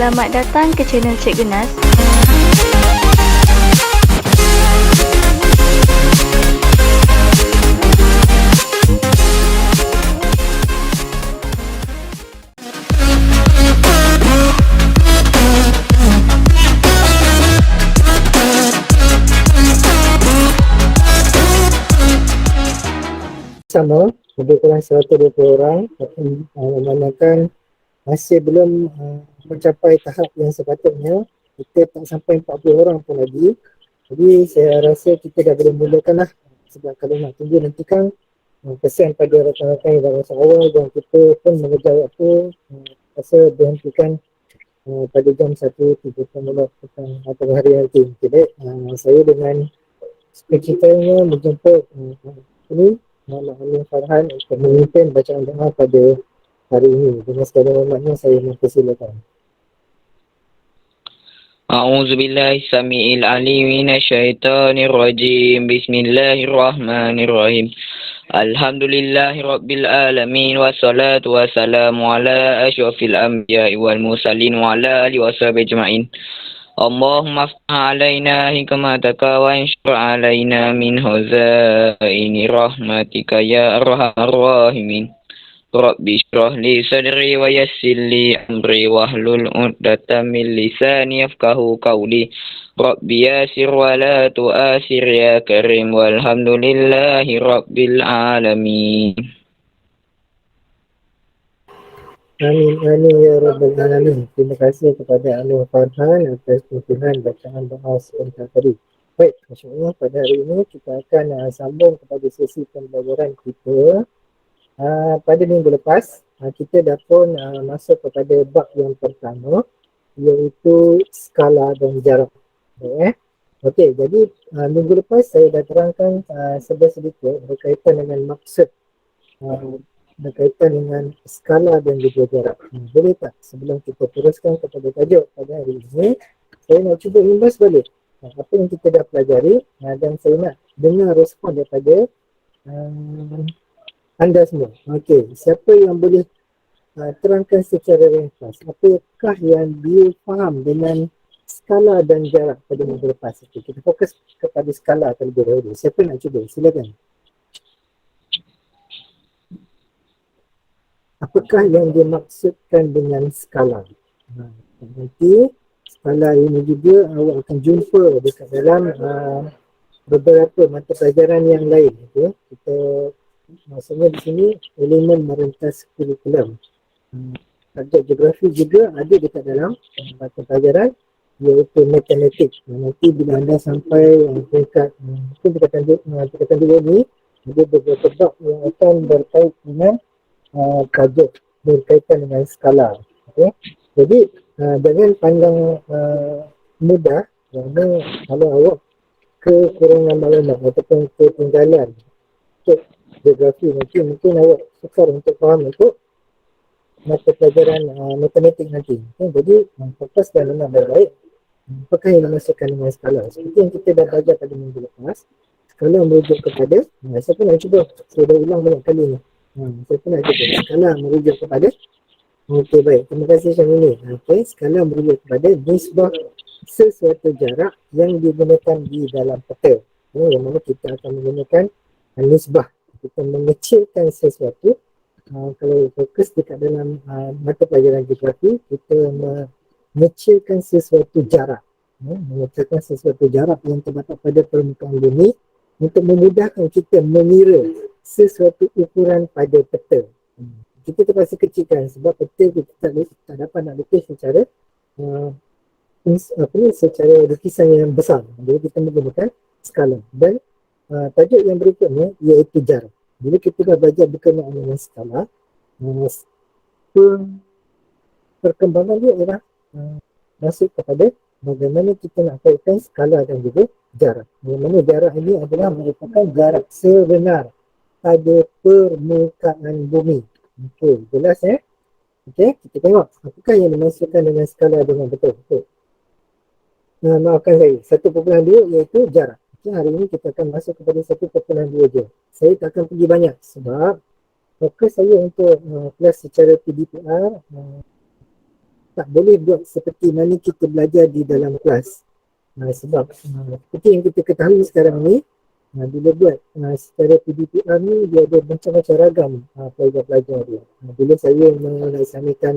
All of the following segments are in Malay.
Selamat datang ke channel Cikgu Nas. Sama, lebih kurang 120 orang, memandangkan masih belum mencapai tahap yang sepatutnya. Kita tak sampai 40 orang pun lagi. Jadi saya rasa kita dah boleh mulakan lah. Sebab kalau nak tunggu nanti kan pesan pada rakan-rakan yang dah masuk awal dan kita pun mengejar waktu, rasa dihentikan pada jam 1.30 petang atau hari nanti. Okay, baik. Saya dengan sepertinya menjemput ini Muhammad Amin Farhan untuk memimpin bacaan doa pada hari ini. Dengan segala hormatnya saya mempersilakan. أعوذ بالله السميع العليم من الشيطان الرجيم بسم الله الرحمن الرحيم الحمد لله رب العالمين والصلاة والسلام على أشرف الأنبياء والمرسلين وعلى آله وصحبه أجمعين اللهم افتح علينا حكمتك وانشر علينا من خزائن رحمتك يا أرحم الراحمين رب اشرح لي صدري ويسر لي أمري واحلل عقدة من لساني يفقهوا قولي رب يسر ولا تؤثر يا كريم والحمد لله رب العالمين. Amin, amin ya Rabbal Alamin. Terima kasih kepada Amin Farhan atas pimpinan bacaan doa sebentar tadi. Baik, insyaAllah pada hari ini kita akan sambung kepada sesi pembelajaran kita. Pada minggu lepas, kita dah pun masuk kepada bab yang pertama, iaitu skala dan jarak. Okey, jadi minggu lepas saya dah terangkan sedikit berkaitan dengan maksud, berkaitan dengan skala dan juga jarak. Boleh tak sebelum kita teruskan kepada tajuk pada hari ini, saya nak cuba imbas balik apa yang kita dah pelajari, dan saya nak dengar respon daripada anda semua. Okey, siapa yang boleh terangkan secara ringkas apakah yang dia faham dengan skala dan jarak pada minggu lepas itu? Kita fokus kepada skala terlebih dahulu. Siapa nak cuba? Silakan. Apakah yang dimaksudkan dengan skala? Nanti skala ini juga awak akan jumpa dekat dalam beberapa mata pelajaran yang lain. Okay? Kita maksudnya di sini elemen merentas kurikulum. Subjek geografi juga ada dekat dalam mata pelajaran iaitu matematik. Nanti bila anda sampai peringkat mungkin tingkatan 2 ni, ada beberapa bab yang akan berkait dengan tajuk berkaitan dengan skala. Okay? Jadi jangan pandang mudah kerana kalau awak kekurangan maklumat ataupun ketinggalan geografi, mungkin awak sukar untuk faham untuk mata pelajaran matematik nanti. Okay, jadi fokus dan dengar baik-baik apakah yang dimaksudkan dengan skala. Seperti yang kita dah belajar pada minggu lepas, skala merujuk kepada, saya pun nak cuba, saya dah ulang banyak kali ni. Saya pun nak cuba, skala merujuk kepada, okey baik, terima kasih Syamini. Okey, skala merujuk kepada nisbah sesuatu jarak yang digunakan di dalam peta. Yang mana kita akan menggunakan nisbah. Kita mengecilkan sesuatu. Kalau fokus dekat dalam mata pelajaran geografi, kita mengecilkan sesuatu jarak. Mengecilkan sesuatu jarak yang terdapat pada permukaan bumi untuk memudahkan kita mengira sesuatu ukuran pada peta. Kita terpaksa kecilkan sebab peta kita tak dapat nak lukis secara secara lukisan yang besar. Jadi kita menggunakan skala. Dan tajuk yang berikutnya iaitu jarak. Bila kita dah belajar berkenaan dengan skala, perkembangan dia ialah masuk kepada bagaimana kita nak kaitkan skala dan juga jarak. Yang mana jarak ini adalah merupakan jarak sebenar pada permukaan bumi. Okey, jelas ya? Okey, kita tengok apakah yang dimaksudkan dengan skala dengan betul. Maafkan saya, 1.2 iaitu jarak. Okay, hari ini kita akan masuk kepada 1.2 je. Saya tak akan pergi banyak sebab fokus saya untuk kelas secara PDPR tak boleh buat seperti mana kita belajar di dalam kelas. Sebab seperti yang kita ketahui sekarang ni, bila buat secara PDPR ni, dia ada macam-macam ragam pelajar-pelajar dia. Bila saya melaksanakan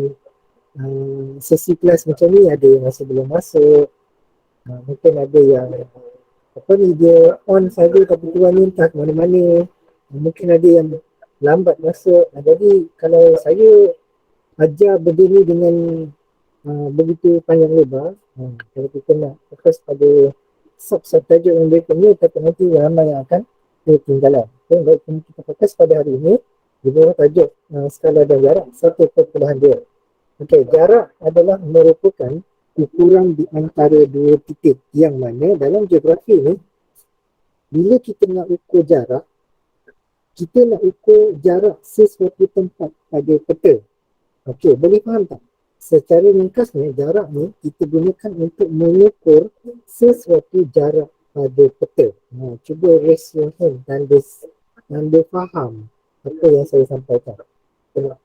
sesi kelas macam ni, ada yang masih belum masuk, mungkin ada yang dia on saja tapi tuan ni entah ke mana-mana, mungkin ada yang lambat masuk. Jadi kalau saya ajar benda ni dengan begitu panjang lebar, kalau kita nak fokus pada sub-tajuk yang berikutnya, tapi nanti ramai yang akan ketinggalan. Baik, kita fokus pada hari ini di bawah tajuk skala dan jarak 1.2. Jarak adalah merupakan ukuran di antara dua titik, yang mana dalam geografi ni, bila kita nak ukur jarak, kita nak ukur jarak sesuatu tempat pada peta. Boleh faham tak? Secara ringkasnya, jarak ni kita gunakan untuk mengukur sesuatu jarak pada peta. Cuba raise your hand dan anda faham apa yang saya sampaikan.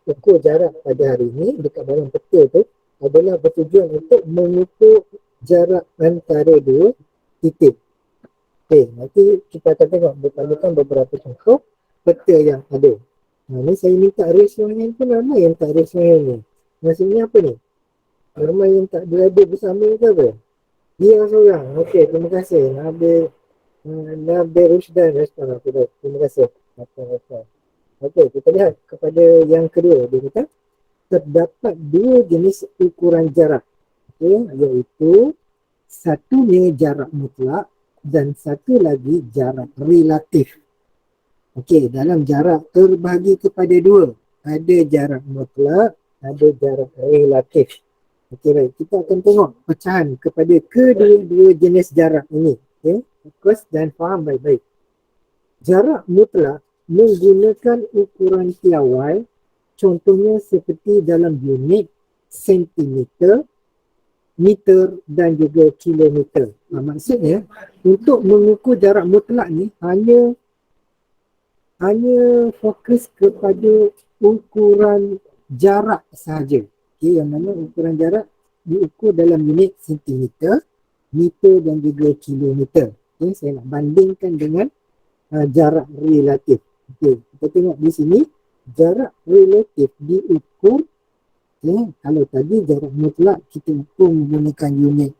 Ukur jarak pada hari ini dekat dalam peta tu adalah bertujuan untuk mengukur jarak antara dua titik. Nanti kita akan tengok beberapa contoh peta yang ada. Ni saya minta raise your hand pun ramai yang tak raise your hand ni. Maksudnya apa ni? Ramai yang tak berada bersama ke apa? Dia seorang. Terima kasih. Nabil Rusdan respon. Terima kasih. Kita lihat kepada yang kedua. Dia kata, terdapat dua jenis ukuran jarak. Iaitu satunya jarak mutlak dan satu lagi jarak relatif. Dalam jarak terbahagi kepada dua. Ada jarak mutlak, ada jarak relatif. Baik, kita akan tengok pecahan kepada kedua-dua jenis jarak ini. Fokus dan faham baik-baik. Jarak mutlak menggunakan ukuran piawai, contohnya seperti dalam unit sentimeter, meter dan juga kilometer. Maksudnya, untuk mengukur jarak mutlak ni hanya fokus kepada ukuran jarak sahaja. Yang mana ukuran jarak diukur dalam unit sentimeter, meter dan juga kilometer. Saya nak bandingkan dengan jarak relatif. Kita tengok di sini, jarak relatif diukur. Kalau tadi jarak mutlak kita ukur menggunakan unit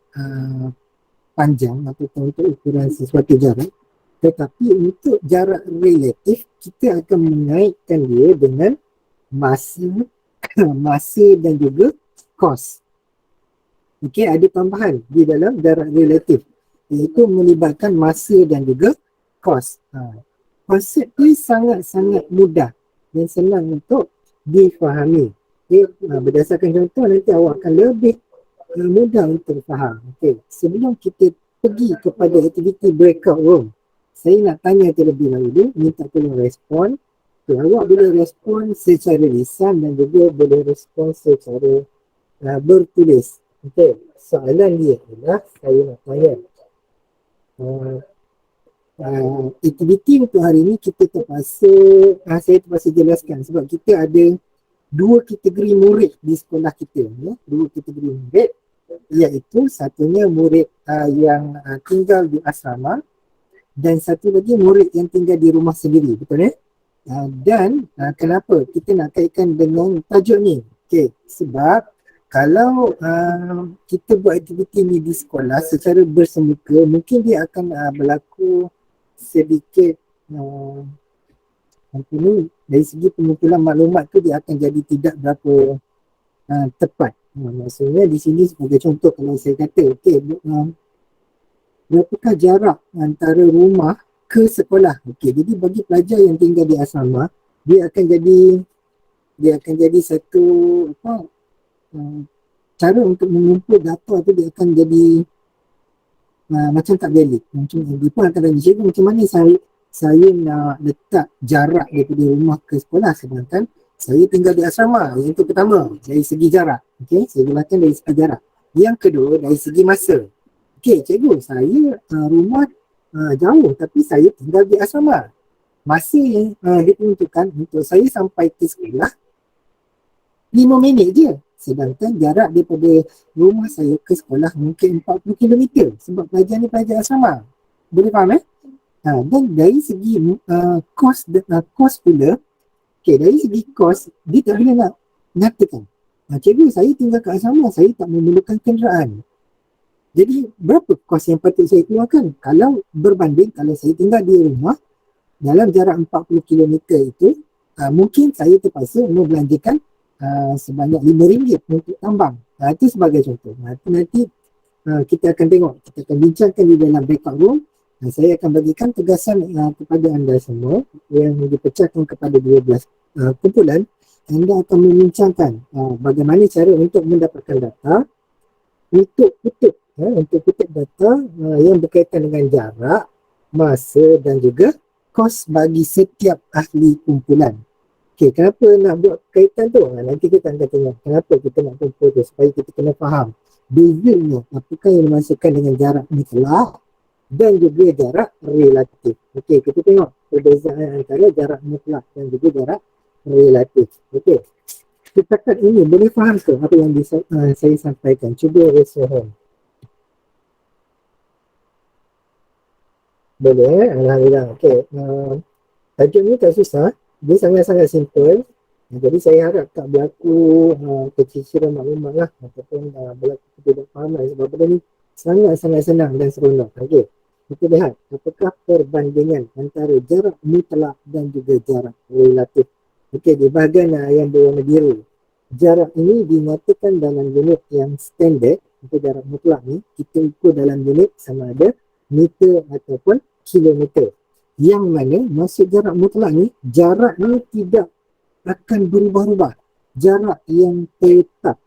panjang atau untuk ukuran sesuatu jarak. Tetapi untuk jarak relatif, kita akan mengaitkan dia dengan masa dan juga kos. Ada tambahan di dalam jarak relatif, iaitu melibatkan masa dan juga kos. Konsep ini sangat-sangat mudah dan senang untuk difahami. Berdasarkan contoh, nanti awak akan lebih mudah untuk faham. Sebelum kita pergi kepada aktiviti breakout room, saya nak tanya terlebih dahulu, minta tolong respon. Awak boleh respon secara lisan dan juga boleh respon secara bertulis. Soalan dia adalah, saya nak tanya, aktiviti untuk hari ini kita saya terpaksa jelaskan sebab kita ada dua kategori murid di sekolah kita. Dua kategori murid, iaitu satunya murid yang tinggal di asrama dan satu lagi murid yang tinggal di rumah sendiri. Betul dan kenapa kita nak kaitkan dengan tajuk ni? Sebab kalau kita buat aktiviti ni di sekolah secara bersemuka, mungkin dia akan berlaku sedikit dari segi pengumpulan maklumat tu dia akan jadi tidak berapa tepat. Maksudnya di sini sebagai contoh, kalau saya kata berapakah jarak antara rumah ke sekolah? Jadi bagi pelajar yang tinggal di asrama, dia akan jadi satu cara untuk mengumpul data tu, dia akan jadi macam tak valid. Macam dia pun akan tanya cikgu, macam mana saya nak letak jarak daripada rumah ke sekolah sedangkan saya tinggal di asrama. Yang itu pertama, dari segi jarak. Saya jelaskan dari segi jarak. Yang kedua, dari segi masa. Cikgu, saya rumah jauh tapi saya tinggal di asrama. Masa yang ditentukan untuk saya sampai ke sekolah 5 minit je. Sedangkan jarak daripada rumah saya ke sekolah mungkin 40 km sebab pelajar ni pelajar asrama. Boleh faham dan dari segi kos pula, dari segi kos dia tak boleh nak nyatakan. Cikgu, saya tinggal kat asrama, saya tak memerlukan kenderaan. Jadi berapa kos yang patut saya keluarkan? Kalau berbanding, kalau saya tinggal di rumah dalam jarak 40 km itu, mungkin saya terpaksa membelanjakan sebanyak RM5 untuk tambang. Itu sebagai contoh. Nanti kita akan tengok, kita akan bincangkan di dalam breakout room. Saya akan bagikan tugasan kepada anda semua yang dipecahkan kepada 12 kumpulan. Anda akan membincangkan bagaimana cara untuk mendapatkan data untuk kutip data yang berkaitan dengan jarak, masa dan juga kos bagi setiap ahli kumpulan. Okey, kenapa nak buat kaitan tu? Nanti kita akan tengok kenapa kita nak kumpul tu supaya kita kena faham bezanya apakah yang dimaksudkan dengan jarak mutlak dan juga jarak relatif. Okey, kita tengok perbezaan antara jarak mutlak dan juga jarak relatif. Okey. Setakat ini boleh faham ke apa yang saya sampaikan? Cuba raise your hand. Boleh, alhamdulillah. Okey. Tajuk ni tak susah. Dia sangat-sangat simple. Jadi saya harap tak berlaku keciciran maklumat lah ataupun berlaku ketidakfahaman sebab benda ni sangat-sangat senang dan seronok. Okey. Kita lihat apakah perbandingan antara jarak mutlak dan juga jarak relatif. Okey, di bahagian yang berwarna biru. Jarak ini dinyatakan dalam unit yang standard. Untuk jarak mutlak ni kita ukur dalam unit sama ada meter ataupun kilometer. Yang mana maksud jarak mutlak ni, jarak ni tidak akan berubah-ubah. Jarak yang tetap.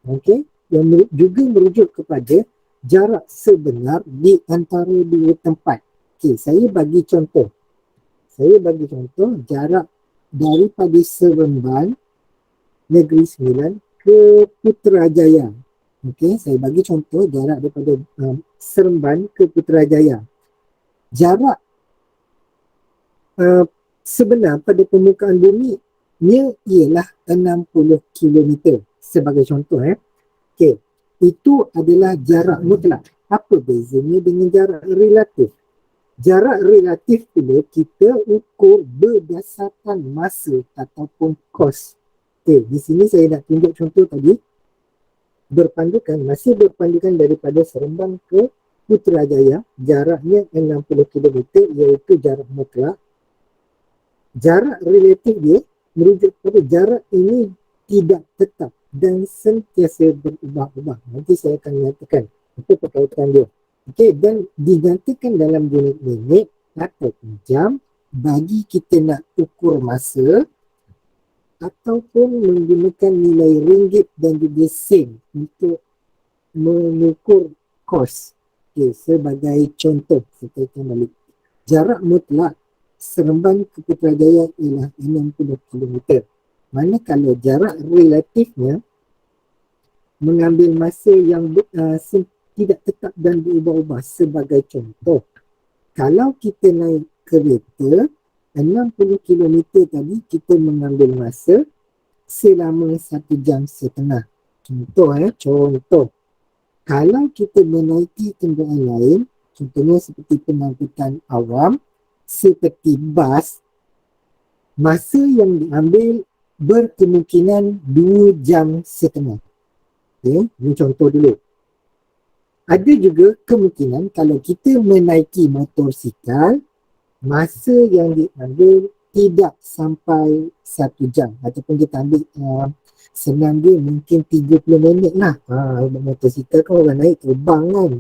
Okey, yang juga merujuk kepada jarak sebenar di antara dua tempat. Okey, saya bagi contoh. Jarak daripada Seremban Negeri Sembilan ke Putrajaya. Okey, saya bagi contoh jarak daripada Seremban ke Putrajaya. Jarak sebenar pada permukaan bumi nya ialah 60 km sebagai contoh. Okey, itu adalah jarak mutlak. Apa bezanya dengan jarak relatif? Jarak relatif pula kita ukur berdasarkan masa ataupun kos. Okey, di sini saya nak tunjuk contoh tadi. Masih berpandukan daripada Seremban ke Putrajaya, jaraknya 60 km iaitu jarak mutlak. Jarak relatif dia merujuk kepada jarak ini tidak tetap dan sentiasa berubah-ubah. Nanti saya akan nyatakan apa perkaitan dia. Okey, dan dinyatakan dalam unit minit atau jam bagi kita nak ukur masa ataupun menggunakan nilai ringgit dan juga sen untuk mengukur kos. Okey, sebagai contoh kita balik. Jarak mutlak Seremban ke Putrajaya ialah 60 km. Manakala jarak relatifnya mengambil masa yang tidak tetap dan berubah-ubah. Sebagai contoh, kalau kita naik kereta 60 km tadi kita mengambil masa selama 1 jam setengah. Contoh. Kalau kita menaiki kenderaan lain, contohnya seperti pengangkutan awam, seperti bas, masa yang diambil berkemungkinan 2 jam setengah. Okay, ini contoh dulu. Ada juga kemungkinan kalau kita menaiki motosikal, masa yang diambil tidak sampai 1 jam. Ataupun kita ambil senang dia mungkin 30 minit lah. Motosikal kan orang naik terbang kan.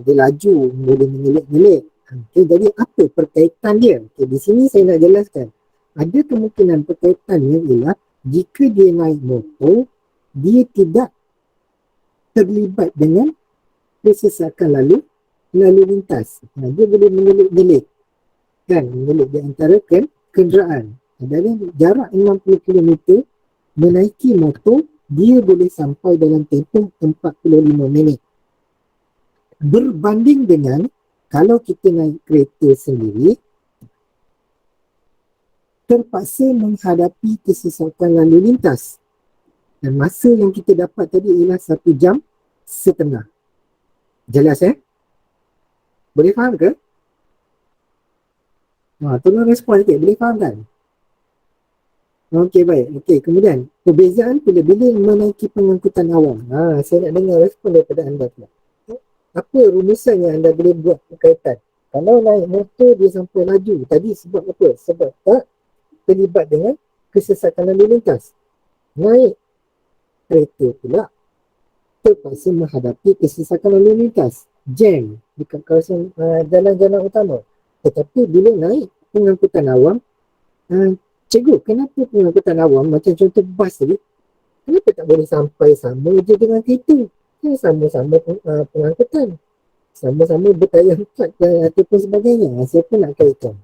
Dia laju, boleh menyelit-nyelit. Okay, jadi apa perkaitan dia? Okay, di sini saya nak jelaskan. Ada kemungkinan perkaitannya ialah jika dia naik motor, dia tidak terlibat dengan kesesakan lalu lintas. Dia boleh menyelit-nyelit. Kan, menyelit di antara kenderaan. Dalam jarak 60 km, menaiki motor, dia boleh sampai dalam tempoh 45 minit. Berbanding dengan kalau kita naik kereta sendiri, terpaksa menghadapi kesesakan lalu lintas. Dan masa yang kita dapat tadi ialah 1 jam setengah. Jelas Boleh faham ke? Tolong respon sikit, boleh faham kan? Okey, baik. Okey, kemudian perbezaan bila-bila menaiki pengangkutan awam. Saya nak dengar respon daripada anda pula. Apa rumusan yang anda boleh buat berkaitan? Kalau naik motor dia sampai laju, tadi sebab apa? Sebab tak terlibat dengan kesesakan lalu lintas. Naik kereta pula terpaksa menghadapi kesesakan lalu lintas, jam dekat kawasan jalan-jalan utama. Tetapi bila naik pengangkutan awam, cikgu, kenapa pengangkutan awam macam contoh bas tadi, kenapa tak boleh sampai sama je dengan kereta? Kan sama-sama pengangkutan, sama-sama bertayar 4 ataupun sebagainya. Siapa nak kaitkan?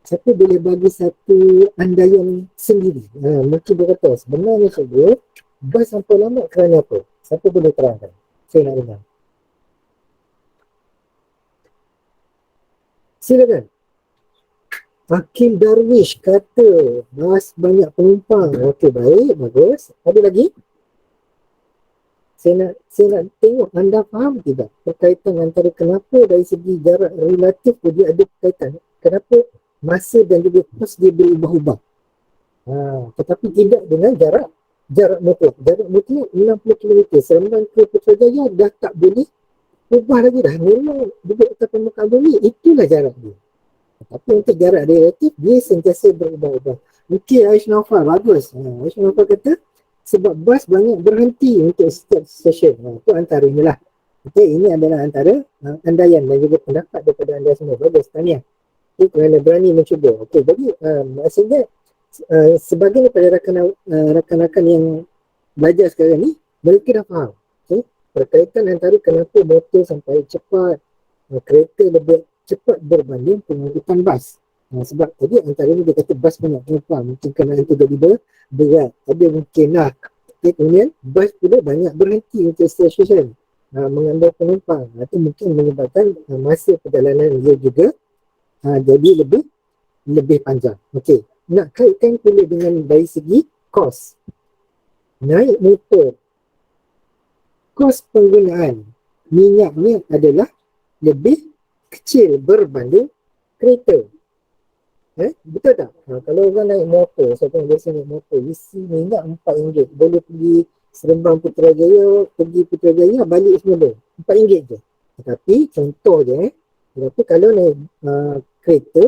Siapa boleh bagi satu andaian sendiri? Mungkin dia kata sebenarnya cikgu, bas sampai lama kerana apa? Siapa boleh terangkan? Saya nak dengar. Silakan. Hakim Darwish kata bas banyak penumpang. Okey, baik, bagus. Ada lagi? Saya nak tengok anda faham tidak berkaitan antara kenapa dari segi jarak relatif dia ada berkaitan. Kenapa masa dan juga kos dia berubah-ubah. Tetapi tidak dengan jarak mutlak. Jarak mutlak 60 km. Seremban ke Putrajaya dah tak boleh ubah lagi dah. Memang duduk atas permukaan bumi, itulah jarak dia. Tapi untuk jarak relatif, dia sentiasa berubah-ubah. Okey, Aish Naufal, bagus. Aish Naufal kata, sebab bas banyak berhenti untuk setiap stesen. Itu antaranya lah. Okey, ini adalah antara andaian dan juga pendapat daripada anda semua. Bagus, tahniah. Okey, kerana berani mencuba. Okey, jadi maksudnya, sebagai daripada rakan-rakan yang belajar sekarang ni, mereka dah faham. Okay? Berkaitan antara kenapa motor sampai cepat, kereta lebih cepat berbanding pengangkutan bas. Sebab tadi antara ni dia kata bas banyak penumpang, mungkin kenaan tu jadi berat. Ada mungkin lah. Okay, kemudian bas pula banyak berhenti untuk stesen mengambil penumpang. Itu mungkin menyebabkan masa perjalanan dia juga jadi lebih panjang. Okey, nak kaitkan pula dengan dari segi kos. Naik motor, kos penggunaan minyaknya adalah lebih kecil berbanding kereta. Betul tak? Kalau orang naik motor, siapa yang biasa naik motor, isi minyak RM4, boleh pergi Seremban Putrajaya, pergi Putrajaya, balik semula RM4 je. Tetapi contoh je, tetapi kalau naik kereta,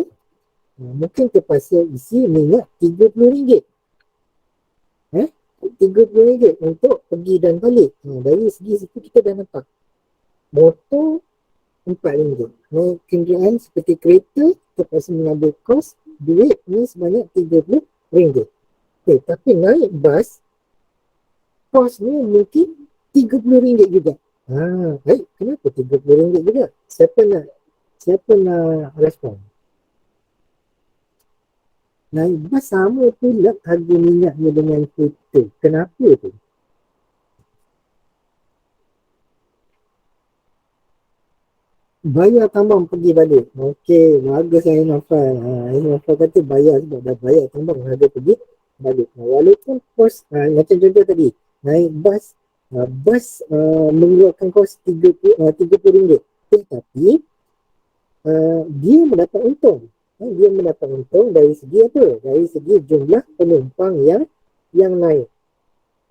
mungkin terpaksa isi minyak RM30. RM30 untuk pergi dan balik. Dari segi situ kita dah nampak. Motor RM4. Naik kenderaan seperti kereta terpaksa mengambil kos duit ni sebanyak RM30. Okay, tapi naik bas kos ni mungkin RM30 juga. Baik, kenapa RM30 juga? Siapa nak respon? Naik bas sama pula harga minyaknya dengan kereta. Kenapa tu? Bayar tambang pergi balik. Okey, bagus saya Nafal. Nafal kata bayar sebab dah bayar tambang harga pergi balik. Walaupun kos, macam contoh tadi, naik bas, mengeluarkan kos RM30. Tetapi dia mendapat untung. Dia mendapat untung dari segi apa? Dari segi jumlah penumpang yang naik.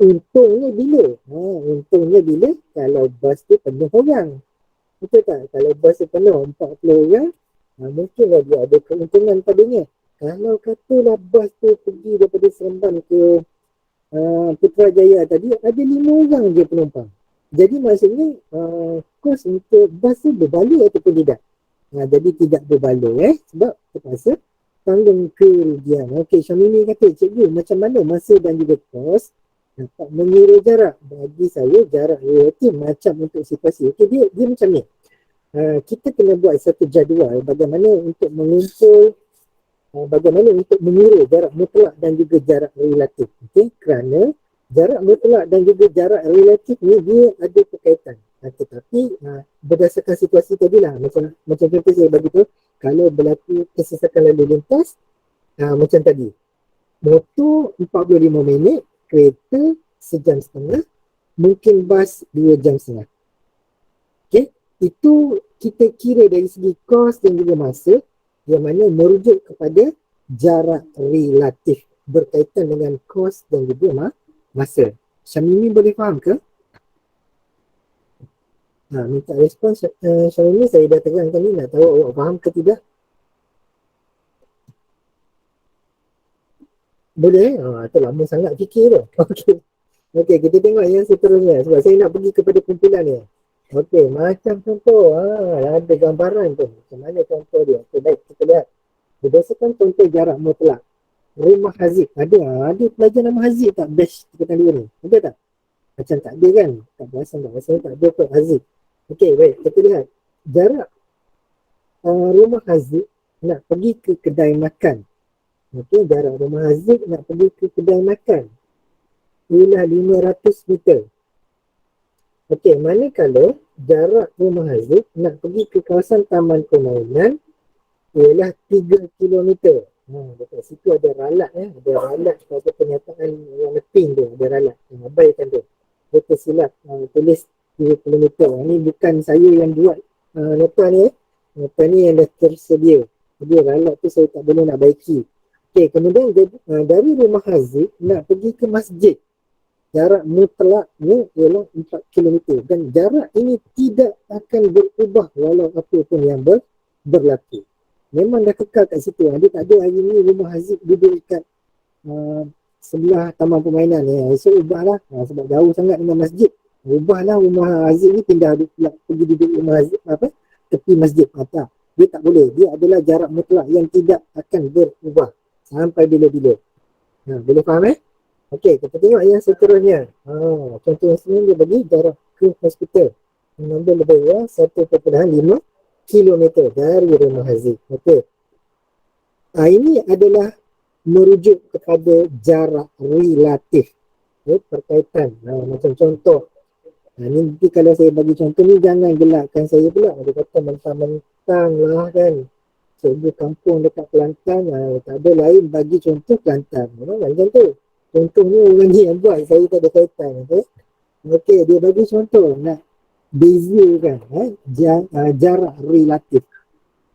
Untungnya bila? Untungnya bila? Kalau bas tu penuh orang. Betul tak? Kalau bas tu penuh 40 orang, mungkinlah dia ada keuntungan padanya. Kalau katalah bas tu pergi daripada Seremban ke Putrajaya tadi, ada 5 orang je penumpang. Jadi maksudnya kos untuk bas tu berbaloi ataupun tidak? Jadi tidak berbaloi sebab terpaksa tanggung kerugian. Okey, Syamini kata, cikgu macam mana masa dan juga kos dapat mengira jarak? Bagi saya jarak relatif macam untuk situasi. Okey, dia macam ni. Kita kena buat satu jadual bagaimana untuk mengumpul, bagaimana untuk mengira jarak mutlak dan juga jarak relatif. Okey, kerana jarak mutlak dan juga jarak relatif ni dia ada berkaitan. Tetapi berdasarkan situasi tadi lah, macam contoh saya bagi tu, kalau berlaku kesesakan lalu lintas, macam tadi, motor 45 minit, kereta sejam setengah, mungkin bas 2 jam setengah. Okay, itu kita kira dari segi kos dan juga masa, yang mana merujuk kepada jarak relatif berkaitan dengan kos dan juga masa. Syamimi boleh faham ke? Minta respons Syamimi, saya dah terangkan ni, nak tahu awak faham ke tidak? Boleh? Itu lama sangat fikir tu. Okey. Okey, kita tengok yang seterusnya. Sebab saya nak pergi kepada kumpulan ni. Okey, macam contoh. Ada gambaran tu. Macam mana contoh dia? Okey, baik. Kita lihat. Berdasarkan contoh jarak mutlak. Rumah Haziq. Ada pelajar nama Haziq tak? Batch kita dua ni. Ada tak? Macam tak ada kan? Tak perasan tak ada kot Haziq. Okey, baik. Kita lihat. Jarak rumah Haziq nak pergi ke kedai makan. Okey, jarak rumah Haziq nak pergi ke kedai makan ialah 500 meter. Okey, manakala jarak rumah Haziq nak pergi ke kawasan taman permainan ialah 3 kilometer. Dekat situ ada ralat ada ralat pada pernyataan yang penting tu, ada ralat. Abaikan tu. Dia tersilap tulis 3 kilometer. Ini bukan saya yang buat nota ni. Nota ni yang dah tersedia. Jadi ralat tu saya tak boleh nak baiki. Okey, kemudian dari rumah Haziq nak pergi ke masjid, jarak mutlaknya ialah 4 km. Dan jarak ini tidak akan berubah walau apa pun yang berlaku. Memang dah kekal kat situ. Dia tak ada hari ni rumah Haziq duduk dekat sebelah taman permainan ni. So ubahlah, sebab jauh sangat dengan masjid. Ubahlah rumah Haziq ni pindah pergi duduk rumah Haziq tepi masjid. Tak. Dia tak boleh. Dia adalah jarak mutlak yang tidak akan berubah sampai bila-bila. Boleh faham Okey, kita tengok yang seterusnya. Contoh yang seterusnya dia bagi jarak ke hospital mengambil lebih kurang 1.5 km dari rumah Haziq. Okey. Ini adalah merujuk kepada jarak relatif. Berkaitan. Macam contoh. Nanti kalau saya bagi contoh ni, jangan gelakkan saya pula. Dia kata mentang-mentang lah kan. Cikgu kampung dekat Kelantan, tak ada lain bagi contoh Kelantan. Macam tu. Contohnya orang ni yang buat, saya tak ada kaitan. Okey, dia bagi contoh nak bezakan jarak relatif.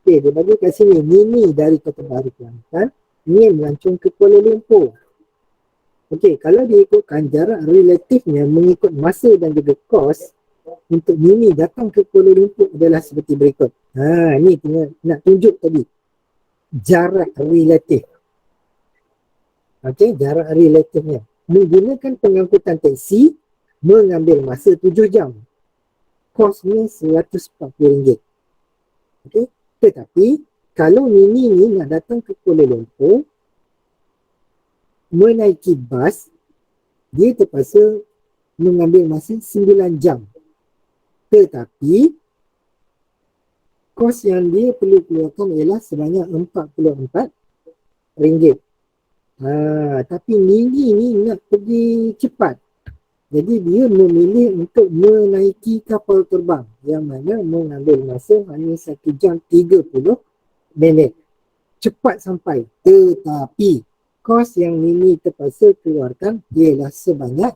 Okey, dia bagi kat sini, Nini dari Kota Baru Kelantan ingin melancong ke Kuala Lumpur. Okey, kalau diikutkan jarak relatifnya mengikut masa dan juga kos, untuk Nini datang ke Kuala Lumpur adalah seperti berikut. Ni nak tunjuk tadi jarak relatif. Okey, jarak relatifnya menggunakan pengangkutan teksi mengambil masa 7 jam. Kosnya RM140. Okey, tetapi kalau Nini ni nak datang ke Kuala Lumpur menaiki bas, dia terpaksa mengambil masa 9 jam. Tetapi kos yang dia perlu keluarkan ialah sebanyak RM44. Tapi Nini ni nak pergi cepat. Jadi dia memilih untuk menaiki kapal terbang yang mana mengambil masa hanya 1 jam 30 minit. Cepat sampai. Tetapi kos yang Nini terpaksa keluarkan ialah sebanyak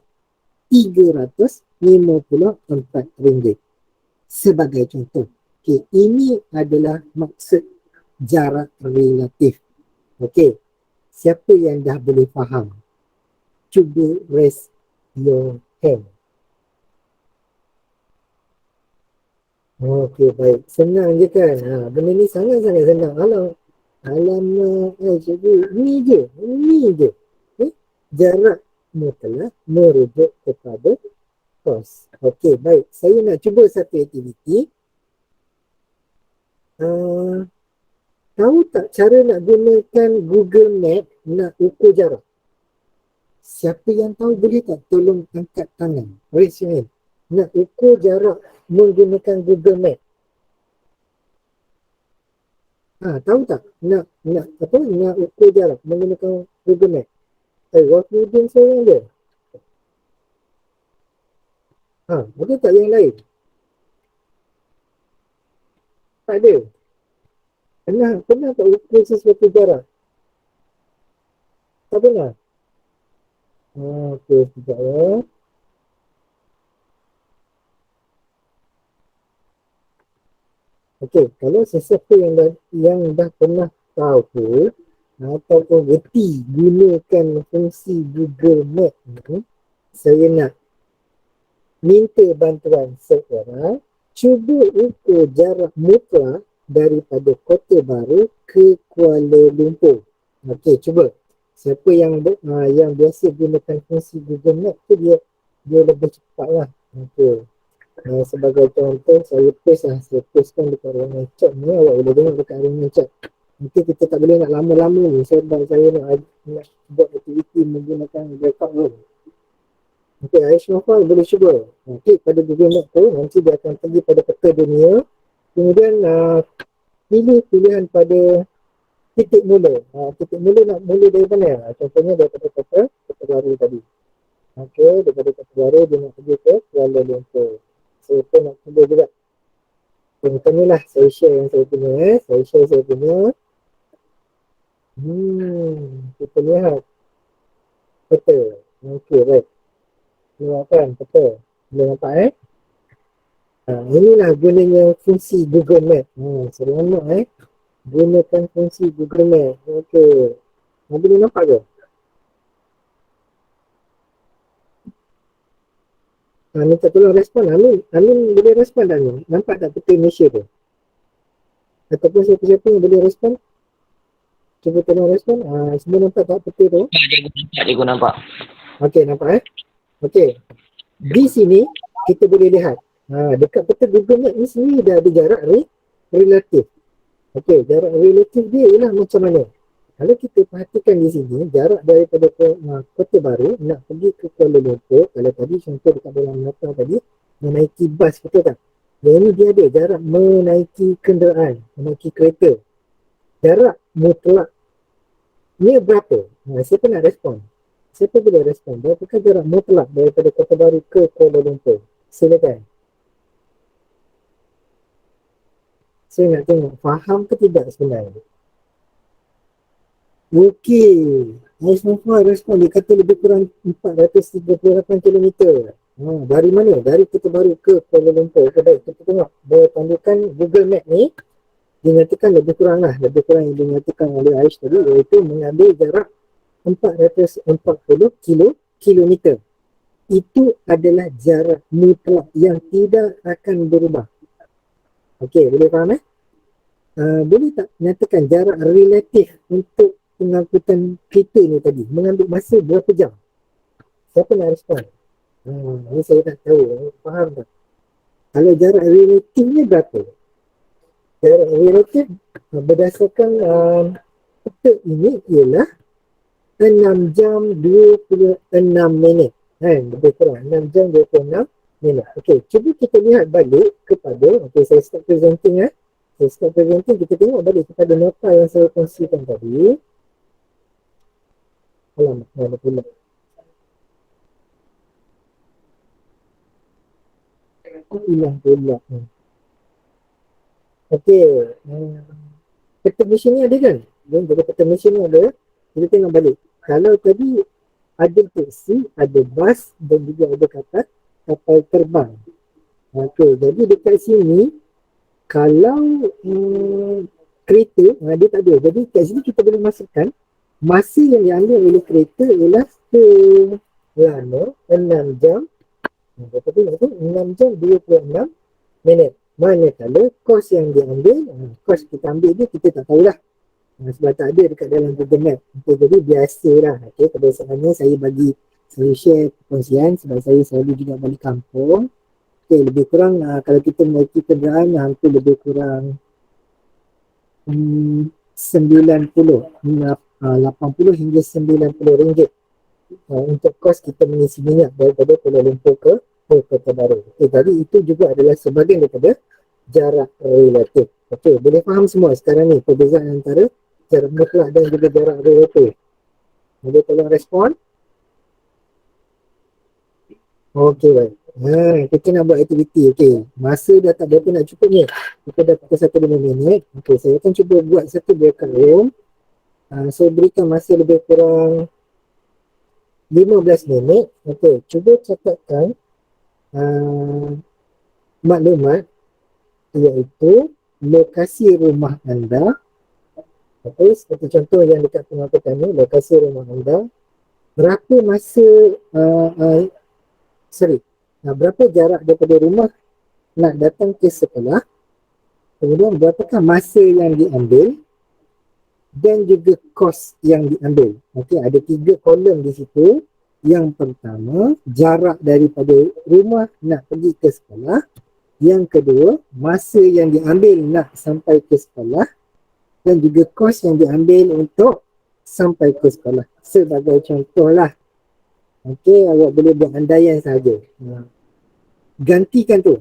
RM354. Sebagai contoh. Okey, ini adalah maksud jarak relatif. Okey, siapa yang dah boleh faham? Cuba raise your hand. Okey, baik. Senang je kan? Benda ni sangat-sangat senang. Alamak, cikgu. Ini je. Okay? Jarak mutlak merujuk kepada kos. Okey, baik. Saya nak cuba satu aktiviti. Tahu tak cara nak gunakan Google Map nak ukur jarak? Siapa yang tahu boleh tak tolong angkat tangan? Raise your hand. Nak ukur jarak menggunakan Google Map. Tahu tak? Nak ukur jarak menggunakan Google Map. Waktu seorang je. Ada tak yang lain? Tak ada. Pernah tak ukur sesuatu jarak? Tak pernah. Okey, sekejap ya. Okey, kalau sesiapa yang dah pernah tahu ataupun reti gunakan fungsi Google Map ni, saya nak minta bantuan seorang cuba ukur jarak mutlak daripada Kota Baru ke Kuala Lumpur. Okey, cuba. Siapa yang biasa gunakan fungsi Google Map tu dia lebih cepat lah. Okey. Sebagai contoh, saya postkan dekat ruangan chat ni, awak boleh tengok dekat ruangan chat. Mungkin kita tak boleh nak lama-lama ni sebab saya nak buat aktiviti menggunakan record room. Okey, Aish Nofal boleh cuba. Klik pada Google Map tu, nanti dia akan pergi pada peta dunia. Kemudian pilih pilihan pada titik mula. Titik mula nak mula dari mana? Contohnya daripada Kota Baru tadi. Okey, daripada Kota Baru dia nak pergi ke Kuala Lumpur. Saya pun nak cuba juga. Macam ni lah, saya share yang saya punya. Saya share saya punya. Kita lihat peta. Okey, baik. Tengok kan peta. Boleh nampak inilah gunanya fungsi Google Map. Seronok gunakan fungsi Google Map. Okey. Boleh nampak ke? Minta tolong respon. Amin boleh respon tak ni? Nampak tak peta Malaysia tu? Ataupun siapa-siapa yang boleh respon? Cuba tolong respon. Semua nampak tak peta tu? Cikgu nampak. Okey, nampak Okey. Di sini kita boleh lihat. Dekat peta Google Map ni sendiri dah ada jarak relatif. Okey, jarak relatif dia ialah macam mana? Kalau kita perhatikan di sini, jarak daripada Kota Baru nak pergi ke Kuala Lumpur, kalau tadi contoh dekat dalam nota tadi, menaiki bas, betul tak? Yang ini dia ada jarak menaiki kenderaan, menaiki kereta. Jarak mutlak ni berapa? Siapa nak respon? Siapa boleh respon? Berapakah jarak mutlak daripada Kota Baru ke Kuala Lumpur? Silakan. Saya nak tengok faham ke tidak sebenarnya. Okey, Ais Nofal respon, dia kata lebih kurang 438 km. Dari mana? Dari Kota Baru ke Kuala Lumpur. Okay, baik, kita tengok berpandukan Google Map ni, dia nyatakan lebih kurang yang dinyatakan oleh Aish tadi, iaitu mengambil jarak 440 kilometer. Itu adalah jarak mutlak yang tidak akan berubah. Okey, boleh faham boleh tak nyatakan jarak relatif untuk pengangkutan kereta ni tadi mengambil masa berapa jam? Siapa nak respon? Ini saya tak tahu. Faham tak? Kalau jarak relatif ni berapa? Jarak relatif berdasarkan peta ini ialah 6 jam 26 minit. Lebih kurang 6 jam 26 minit. Okey, cuba kita lihat balik kepada, saya start presenting kita tengok balik kepada nota yang saya kongsikan tadi. Alamak, mana pula. Aku hilang pula. Okey. Peta Malaysia ni ada kan? Jadi peta Malaysia ni ada. Kita tengok balik. Kalau tadi ada taksi, ada bas dan juga ada kapal terbang. Okey, jadi dekat sini kalau kereta, dia tak ada. Jadi kat sini kita boleh masukkan masa yang diambil oleh kereta ialah selama 6 jam. Berapa tu? 6 jam 26 minit. Manakala kos yang diambil, kos kita ambil dia kita tak tahulah. Sebab tak ada dekat dalam Google Map. Okay, jadi biasalah. Okay, kebiasaannya saya share perkongsian sebab saya selalu juga balik kampung. Okay, lebih kurang kalau kita menaiki kenderaan hampir lebih kurang 80 hingga 90 ringgit untuk kos kita mengisi minyak daripada Kuala Lumpur ke Kota Baru. Okay, tadi itu juga adalah sebahagian daripada jarak relatif. Okey, boleh faham semua sekarang ni perbezaan antara jarak mutlak dan juga jarak relatif. Boleh tolong respon? Okey, baik. Kita nak buat aktiviti. Okey, masa dah tak berapa nak cukup ni. Kita dah pukul 1:05 minit. Okey, saya akan cuba buat satu breakout room. Saya berikan masa lebih kurang 15 minit. Okey, cuba catatkan maklumat iaitu lokasi rumah anda. Okey, seperti contoh yang dekat pengakuan ni, lokasi rumah anda, berapa masa berapa jarak daripada rumah nak datang ke sekolah, kemudian berapakah masa yang diambil dan juga kos yang diambil. Okey, ada 3 kolom di situ. Yang pertama, jarak daripada rumah nak pergi ke sekolah. Yang kedua, masa yang diambil nak sampai ke sekolah dan juga kos yang diambil untuk sampai ke sekolah. Sebagai contoh lah. Okey, awak boleh buat andaian saja. Gantikan tu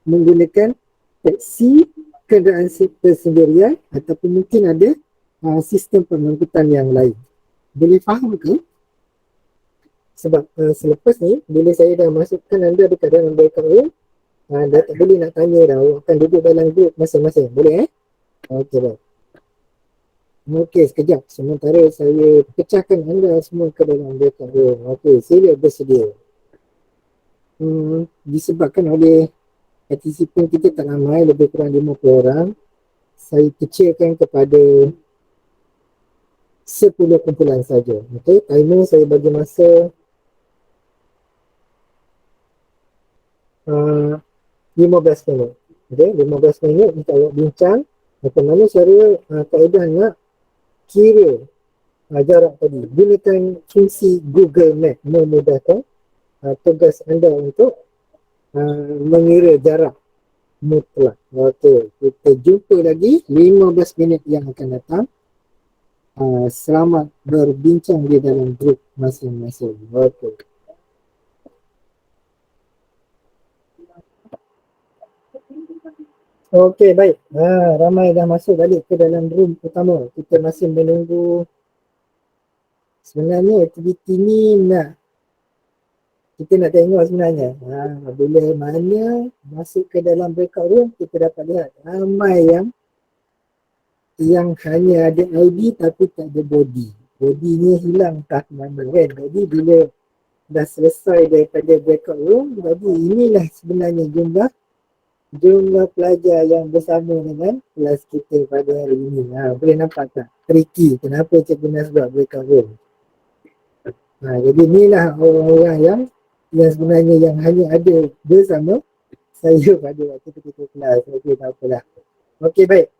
menggunakan taksi, kenderaan persendirian ataupun mungkin ada sistem pengangkutan yang lain. Boleh faham ke? Sebab selepas ni, bila saya dah masukkan anda dekat dalam breakout room, dah tak boleh nak tanya dah. Awak akan duduk dalam group masing-masing. Boleh Okey, baik. Okey, sekejap. Sementara saya pecahkan anda semua ke dalam breakout room. Okey, sila bersedia. Disebabkan oleh partisipan kita tak ramai, lebih kurang 50 orang, saya kecilkan kepada 10 kumpulan saja. Okey, timer saya bagi masa 15 minit. Okey, 15 minit kita awak bincang bagaimana cara kaedah nak kira jarak tadi. Gunakan fungsi Google Map memudahkan tugas anda untuk mengira jarak mutlak. Okey, kita jumpa lagi 15 minit yang akan datang. Selamat berbincang di dalam grup masing-masing. Okey. Okey, baik. Ramai dah masuk balik ke dalam room utama. Kita masih menunggu. Sebenarnya aktiviti ni kita nak tengok sebenarnya. Bila mana masuk ke dalam breakout room, kita dapat lihat ramai yang hanya ada ID tapi tak ada body. Body-nya hilang tak mana kan. Jadi bila dah selesai daripada breakout room, jadi inilah sebenarnya jumlah pelajar yang bersama dengan kelas kita pada hari ini. Boleh nampak tak? Tricky. Kenapa Cikgu Nas buat breakout room? Jadi inilah orang-orang yang sebenarnya yang hanya ada bersama saya pada waktu ketika kelas. Okey, tak apalah. Okey, baik.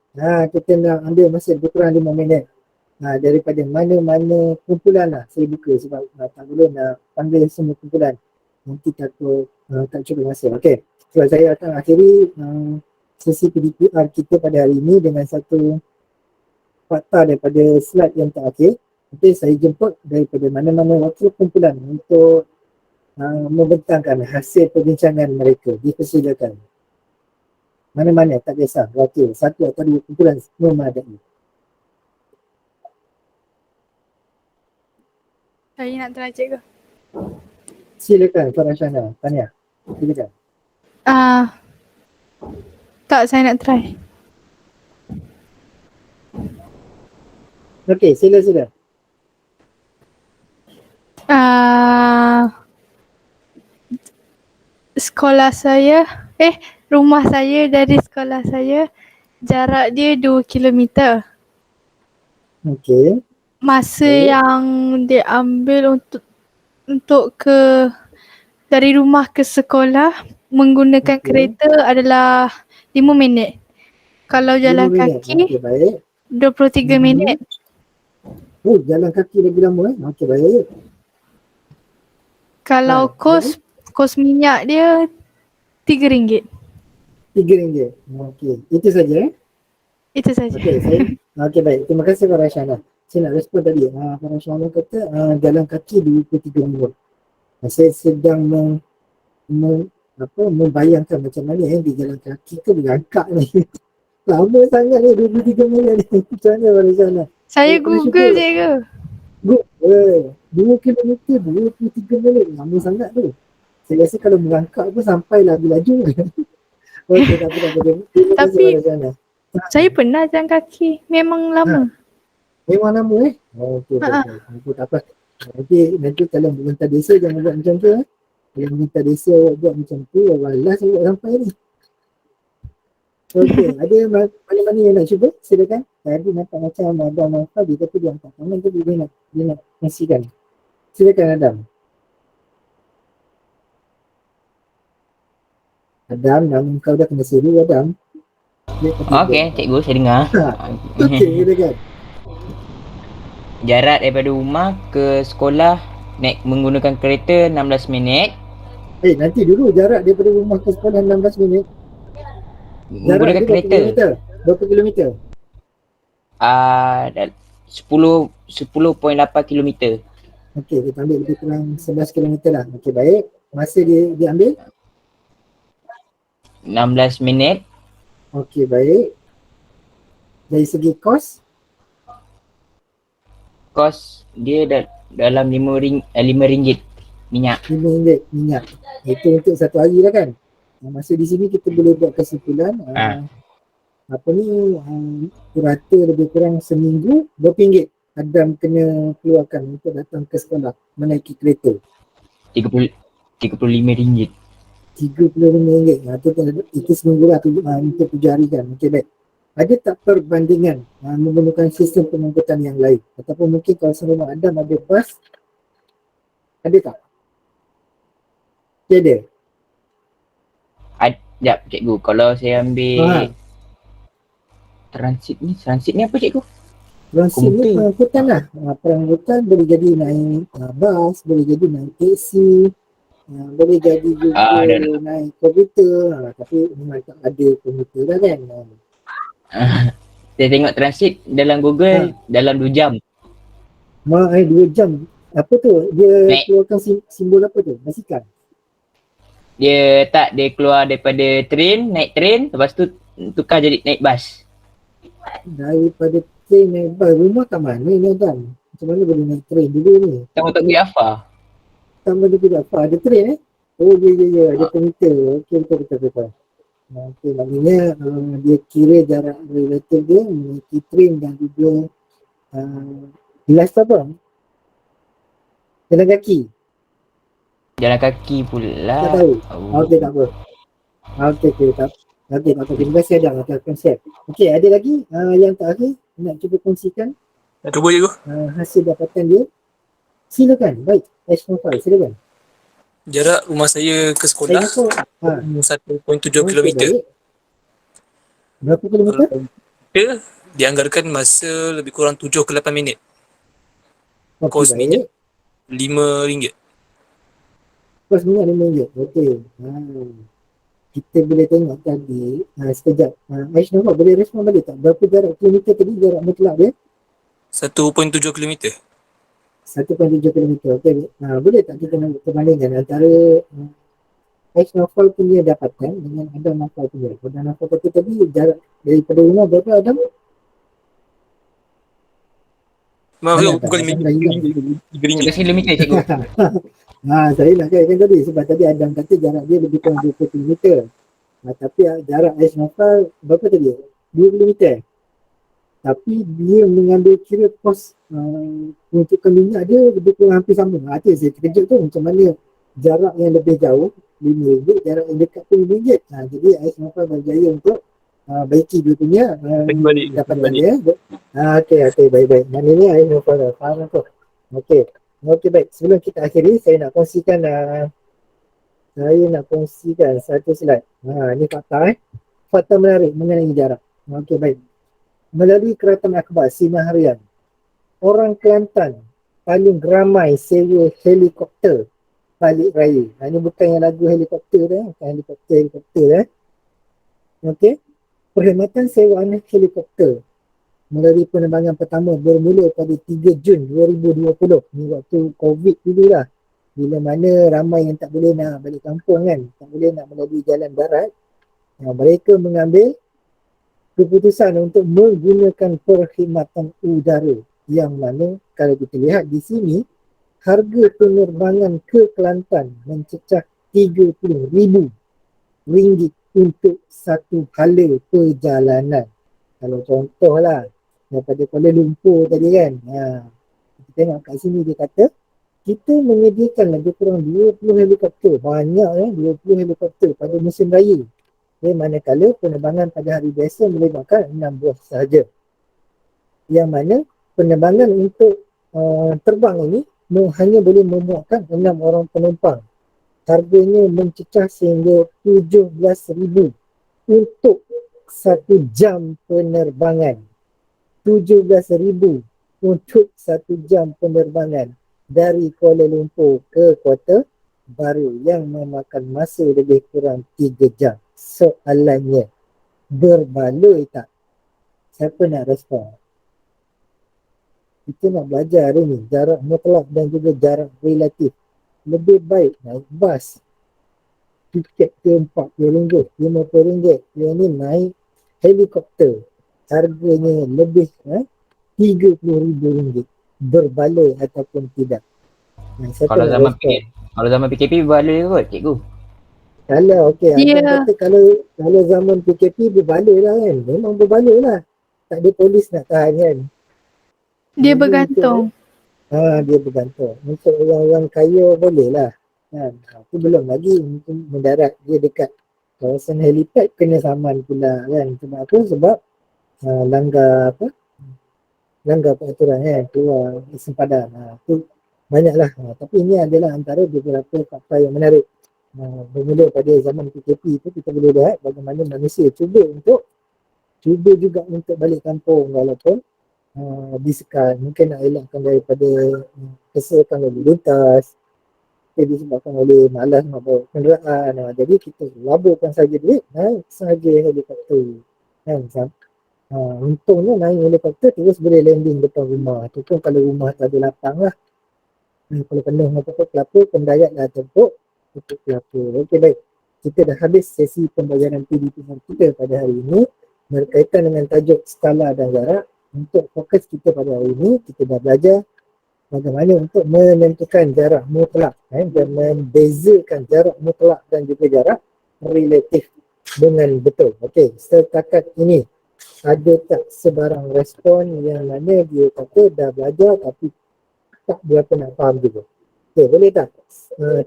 Kita nak ambil masa lebih kurang 5 minit. Daripada mana-mana kumpulan lah saya buka sebab tak boleh nak panggil semua kumpulan. Nanti takut tak cukup masa. Okey. So, saya akan akhiri sesi PDPR kita pada hari ini dengan satu fakta daripada slide yang terakhir. Nanti saya jemput daripada mana-mana wakil kumpulan untuk membentangkan hasil perbincangan mereka. Dipersilakan. Mana-mana, tak kisah. Wakil, satu atau dua kumpulan memadai. Saya nak try cikgu. Silakan, Farashana. Tanya. Silakan. Tak, saya nak try. Okey, sila. Rumah saya dari sekolah saya jarak dia 2 kilometer. Okey. Masa yang diambil untuk dari rumah ke sekolah menggunakan kereta adalah 5 minit. Kalau jalan kaki 23 minit. Oh, jalan kaki lagi lama Okey, baik. Kalau kos minyak dia RM3. RM3. Okey, itu saja Itu saja. Okey, baik. Terima kasih Farashana. Saya nak respon tadi. Farashana kata jalan kaki 23 minit. Saya sedang membayangkan macam mana di jalan kaki ke berangkat ni. Lama sangat ni 23 minit ni. Macam mana Farashana? Saya Google je ke? 2 kilometer 23 minit. Lama sangat tu. Saya rasa kalau merangkak pun sampailah lebih laju. Okey, tak apa. Tapi saya pernah jalan kaki. Memang lama. Memang lama Okey, tak apa. Nanti kalau pemerintah desa jangan buat macam tu. Kalau pemerintah desa awak buat macam tu, awak last awak sampai ni. Okey, ada mana-mana yang nak cuba? Silakan. Tadi nampak macam Adam Alfa dia kata dia angkat tangan tu dia nak kongsikan. Silakan Adam. Adam, nama kau dah kena seru Adam. Okey, cikgu saya dengar. Okey, silakan. Jarak daripada rumah ke sekolah naik menggunakan kereta 16 minit. Nanti dulu jarak daripada rumah ke sekolah 16 minit. Jarak Menggunakan dia kereta. berapa kilometer? 10.8 kilometer. Okey, kita ambil lebih kurang 11 kilometer lah. Okey, baik. Masa dia ambil? 16 minit. Okey, baik. Dari segi kos? Kos dia dalam RM5 minyak. RM5 minyak. Itu untuk satu hari lah kan? Masa di sini kita boleh buat kesimpulan rata lebih kurang seminggu RM2 Adam kena keluarkan untuk datang ke sekolah menaiki kereta. RM35. RM35. Itu seminggu lah untuk 7 hari kan. Okey, baik. Ada tak perbandingan menggunakan sistem pengangkutan yang lain? Ataupun mungkin kalau sama Adam ada bas, ada tak? Tiada? Sekejap cikgu, kalau saya ambil transit ni apa cikgu? Transit ni pengangkutan lah. Pengangkutan boleh jadi naik bas, boleh jadi naik taksi, boleh jadi juga naik komputer. Tapi memang tak ada komputer lah kan. Saya tengok transit dalam Google dalam 2 jam. 2 jam. Apa tu? Dia keluarkan simbol apa tu? Basikal? Dia keluar daripada naik train, lepas tu tukar jadi naik bas. Daripada train naik bas, rumah kat mana ni Adam? Macam mana boleh naik train dulu ni? Kamu tak pergi apa? Tambah dia tidak apa, ada train Oh ya, ada komputer. Okey, betul. Okey, maknanya dia kira jarak relatif dia menaiki train dan juga jelas apa? Jalan kaki. Jalan kaki pula. Tak tahu. Okey, tak apa. Okey, tak apa. Terima kasih Adam atas konsep. Okey, ada lagi yang terakhir nak cuba kongsikan? Cuba je hasil dapatan dia. Silakan. Baik, H15, silakan. Jarak rumah saya ke sekolah 1.7 km. Berapa kilometer? Dianggarkan masa lebih kurang 7 ke 8 minit. Kos minyak RM5. Kos minyak RM5. Okey. Kita boleh tengok tadi sekejap. Aishnova boleh respon balik tak? Berapa jarak kilometer tadi, jarak mutlak dia? 1.7 km. 1.7 km. Okey. Boleh tak kita nak perbandingan antara Aishnova punya dapatan dengan Adam Nafal punya? Adam Nafal kata tadi jarak daripada rumah berapa Adam? Bukan RM3 kilometer cikgu. Saya nak kaitkan tadi sebab tadi Adam kata jarak dia lebih kurang 20 km. Tapi jarak Aishnova berapa tadi? 2 km. Tapi dia mengambil kira kos untuk minyak dia lebih kurang hampir sama. Itu saya terkejut tu macam mana jarak yang lebih jauh RM5, jarak yang dekat pun RM5. Jadi Aishnova berjaya untuk baiki dia punya dapatan dia. Okey, baik. Maknanya Aishnova dah faham tu. Okey, baik. Sebelum kita akhiri, saya nak kongsikan satu slide. Ini fakta fakta menarik mengenai jarak. Okey, baik. Melalui Keratan Akhbar Sinar Harian, orang Kelantan paling ramai sewa helikopter balik raya. Ini bukan yang lagu helikopter bukan helikopter. Okey. Perkhidmatan sewaan helikopter melalui penerbangan pertama bermula pada 3 Jun 2020. Ini waktu COVID dulu lah. Bila mana ramai yang tak boleh nak balik kampung kan. Tak boleh nak melalui jalan darat. Mereka mengambil keputusan untuk menggunakan perkhidmatan udara. Yang mana kalau kita lihat di sini, harga penerbangan ke Kelantan mencecah RM30,000 untuk satu hala perjalanan. Kalau contohlah daripada Kuala Lumpur tadi kan. Kita tengok kat sini dia kata kita menyediakan lebih kurang 20 helikopter, banyak 20 helikopter pada musim raya. Manakala penerbangan pada hari biasa melibatkan 6 buah sahaja. Yang mana penerbangan untuk terbang ini hanya boleh memuatkan 6 orang penumpang. Harganya mencecah sehingga 17,000 untuk 1 jam penerbangan. 17,000 untuk 1 jam penerbangan dari Kuala Lumpur ke Kota Baru yang memakan masa lebih kurang 3 jam. Soalannya, berbaloi tak? Siapa nak respon? Kita nak belajar hari ni jarak mutlak dan juga jarak relatif. Lebih baik naik bas. Tiket ke RM40, RM50. Yang ni naik helikopter. Harganya lebih RM30,000. Berbaloi ataupun tidak. Siapa Kalau nak zaman respon? kalau zaman PKP berbaloi kot cikgu. Kalau Dia- Abang kata kalau zaman PKP berbaloi lah kan. Memang berbaloi lah. Tak ada polis nak tahan kan. Dia Jadi bergantung. dia bergantung. Untuk orang-orang kaya boleh lah. Kan? Itu belum lagi mungkin mendarat dia dekat kawasan helipad kena saman pula kan. Sebab apa? Sebab langgar peraturan kan. Keluar sempadan. Itu banyak lah. Tapi ini adalah antara beberapa fakta yang menarik. Bermula pada zaman PKP itu kita boleh lihat bagaimana manusia cuba juga untuk balik kampung walaupun disekat, mungkin nak elakkan daripada kesesakan lalu lintas, disebabkan oleh malas nak bawa kenderaan. Jadi kita laburkan saja duit, naik sahaja helikopter kan. Untungnya naik helikopter terus boleh landing depan rumah. Itu pun kalau rumah tak ada lapang lah. Kalau penuh dengan pokok kelapa, pendayat dah tempuk pokok kelapa. Okey, baik. Kita dah habis sesi pembelajaran PDP kita pada hari ini berkaitan dengan tajuk skala dan jarak. Untuk fokus kita pada hari ini, kita dah belajar bagaimana untuk menentukan jarak mutlak dan membezakan jarak mutlak dan juga jarak relatif dengan betul. Okey, setakat ini ada tak sebarang respon yang mana dia kata dah belajar tapi tak berapa nak faham juga? Okey, boleh tak?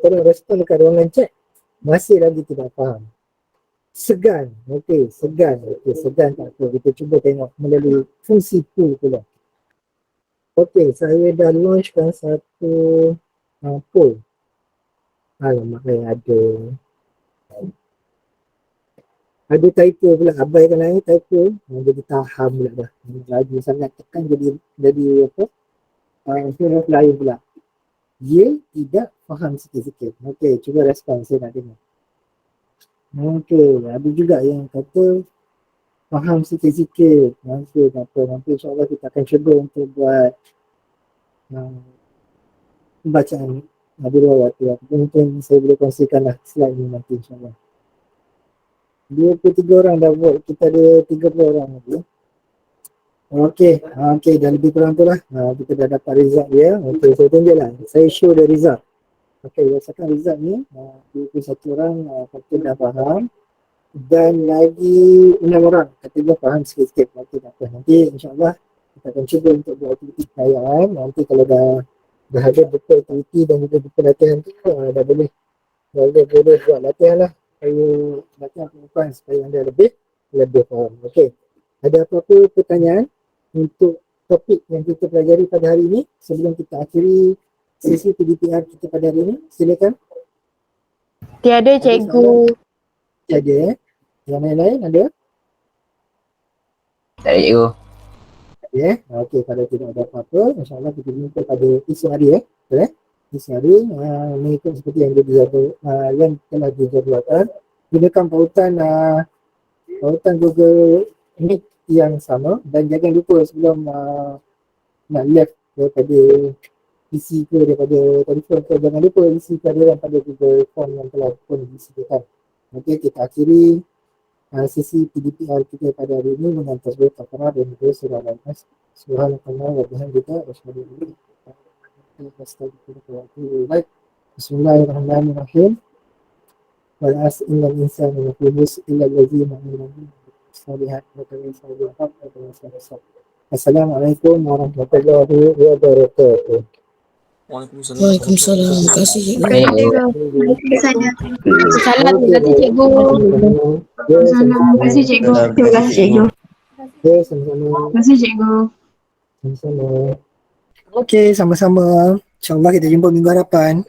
Tolong respon dekat ruangan chat. Masih lagi tidak faham. Segan. Okey, segan. Okey, segan tak apa. Kita cuba tengok melalui fungsi poll pula. Okey, saya dah launchkan satu poll. Alamak, ada typo pula. Abaikan air typo. Jadi taham pula dah. Laju sangat tekan jadi apa? Huruf lain pula. Dia tidak faham sikit-sikit. Okey, cuba respon. Saya nak tengok. Okey, ada juga yang kata faham sikit-sikit. Nanti insyaAllah kita akan cuba untuk buat pembacaan di luar waktu. Mungkin saya boleh kongsikan lah slide ni nanti insyaAllah. 23 orang dah vote. Kita ada 30 orang lagi. Okey, dah lebih kurang tu lah. Kita dah dapat result dia. Okey, saya tunjuklah. Saya show the result. Okey, berdasarkan result ni, 21 orang kata dah faham. Dan lagi 6 orang kata dah faham sikit-sikit. Okey, tak apa. Nanti insyaAllah kita akan cuba untuk buat aktiviti perayaan. Nanti kalau dah ada betul aktiviti dan juga betul latihan tu, dah boleh buat latihan lah. Latihan pengukuran supaya anda lebih faham. Okey, ada apa-apa pertanyaan untuk topik yang kita pelajari pada hari ini sebelum kita akhiri sesi PDPR kita pada hari ini? Silakan. Tiada cikgu. Ada yang lain ada? Tak ada cikgu. Okey, kalau tidak ada apa-apa, insyaAllah kita jumpa pada esok hari betul esok hari mengikut seperti yang yang telah dijadualkan. Gunakan pautan Google Meet yang sama dan jangan lupa sebelum nak live daripada PC ke daripada telefon ke, jangan lupa isi kehadiran pada Google Form yang telah pun disediakan. Okey, kita akhiri sesi PDPR kita pada hari ini dengan tasbih kafarah dan juga surah Al-Nas. Subhanallah wa bihamdika asyhadu an la ilaha illa anta astaghfiruka wa atubu ilaik. Bismillahirrahmanirrahim. Wal 'asri innal insana lafi khusr illa allazina amanu salihat wa tawasaw bil haqq wa tawasaw bis sabr. Assalamualaikum warahmatullahi wabarakatuh. Waalaikumsalam. Waalaikumsalam. Terima kasih cikgu. Terima kasih cikgu. Salam, terima kasih cikgu. Ya, Terima kasih cikgu. Terima kasih cikgu. Ya, sama-sama. Terima kasih cikgu. Sama-sama. Okey, sama-sama. InsyaAllah kita jumpa minggu hadapan.